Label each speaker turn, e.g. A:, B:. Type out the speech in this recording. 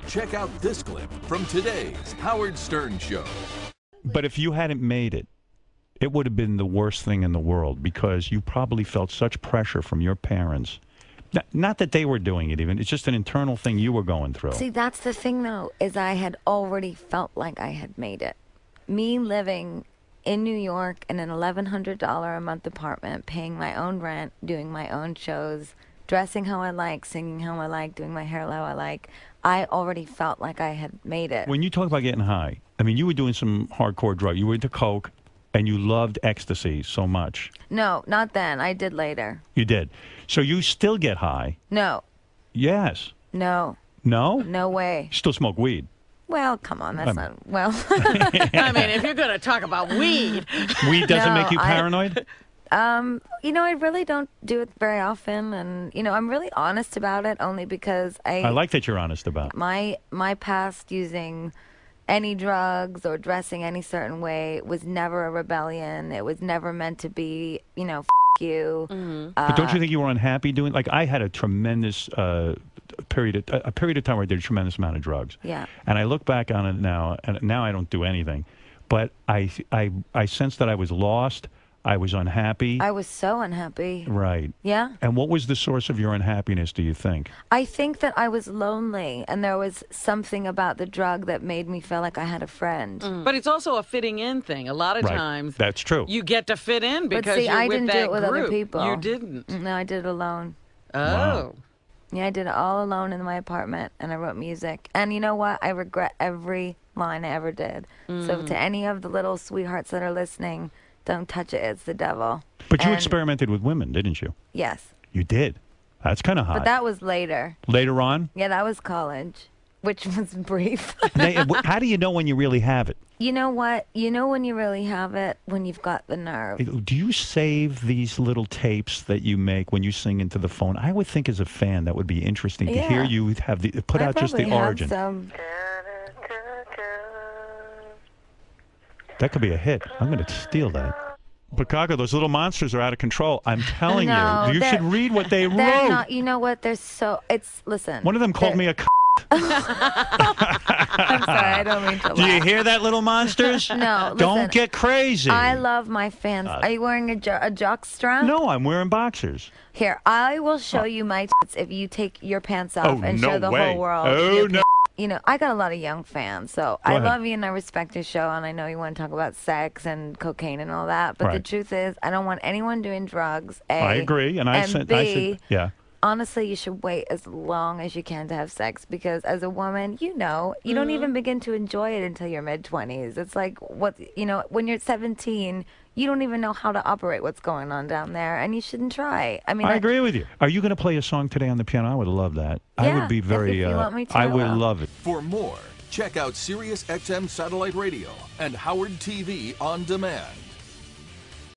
A: Check out this clip from today's Howard Stern Show.
B: But if you hadn't made it, it would have been the worst thing in the world because you probably felt such pressure from your parents. Not that they were doing it even. It's just an internal thing you were going through.
C: See, that's the thing, though, is I had already felt like I had made it. Me living in New York in an $1,100 a month apartment, paying my own rent, doing my own shows, dressing how I like, singing how I like, doing my hair how I like, I already felt like I had made it.
B: When you talk about getting high, I mean, you were doing some hardcore drug. You were into coke, and you loved ecstasy so much.
C: No, not then. I did later.
B: You did. So you still get high?
C: No.
B: Yes.
C: No.
B: No?
C: No way.
B: You still smoke weed?
C: Well, come on. That's not... Well...
D: I mean, if you're going to talk about weed...
B: Weed doesn't make you paranoid?
C: You know, I really don't do it very often, and, you know, I'm really honest about it only because I
B: like that you're honest about it.
C: My past using any drugs or dressing any certain way was never a rebellion. It was never meant to be, you know, you.
D: Mm-hmm.
B: But don't you think you were unhappy doing... Like, I had a tremendous period of time where I did a tremendous amount of drugs.
C: Yeah.
B: And I look back on it now, and now I don't do anything. But I sensed that I was lost. I was unhappy.
C: I was so unhappy.
B: Right.
C: Yeah.
B: And what was the source of your unhappiness, do you think?
C: I think that I was lonely, and there was something about the drug that made me feel like I had a friend.
D: But it's also a fitting in thing. A lot of times,
B: that's true.
D: You get to fit in because
C: see,
D: you're
C: I
D: with
C: didn't
D: that
C: do it with
D: group.
C: other people.
D: You didn't.
C: No, I did it alone.
D: Oh.
B: Wow.
C: Yeah, I did it all alone in my apartment, and I wrote music. And you know what? I regret every line I ever did. So to any of the little sweethearts that are listening, don't touch it. It's the devil.
B: But you experimented with women, didn't you?
C: Yes.
B: You did. That's kind of hot.
C: But that was later.
B: Later on?
C: Yeah, that was college, which was brief.
B: How do you know when you really have it?
C: You know what? You know when you really have it? When you've got the nerve.
B: Do you save these little tapes that you make when you sing into the phone? I would think as a fan that would be interesting to hear you have put out just the origin. That could be a hit. I'm going to steal that. But GaGa, those little monsters are out of control. I'm telling you. You should read what they wrote.
C: Not, you know what? They're so... Listen.
B: One of them called me a
C: I'm sorry, I don't mean to laugh.
B: Do you hear that, little monsters?
C: No, listen,
B: don't get crazy.
C: I love my fans. Are you wearing a jock strap?
B: No, I'm wearing boxers.
C: Here, I will show you my tits if you take your pants off and show the whole world.
B: Oh, no.
C: You know, I got a lot of young fans, so I love you and I respect your show, and I know you want to talk about sex and cocaine and all that, but the truth is, I don't want anyone doing drugs, A.
B: I agree, and
C: B,
B: yeah.
C: Honestly, you should wait as long as you can to have sex because as a woman, you know, you don't even begin to enjoy it until your mid-20s. It's like, when you're 17, you don't even know how to operate what's going on down there, and you shouldn't try. I mean,
B: I agree with you. Are you going to play a song today on the piano? I would love that.
C: Yeah,
B: I would be very,
C: if you want me to,
B: I would love it.
A: For more, check out SiriusXM Satellite Radio and Howard TV On Demand.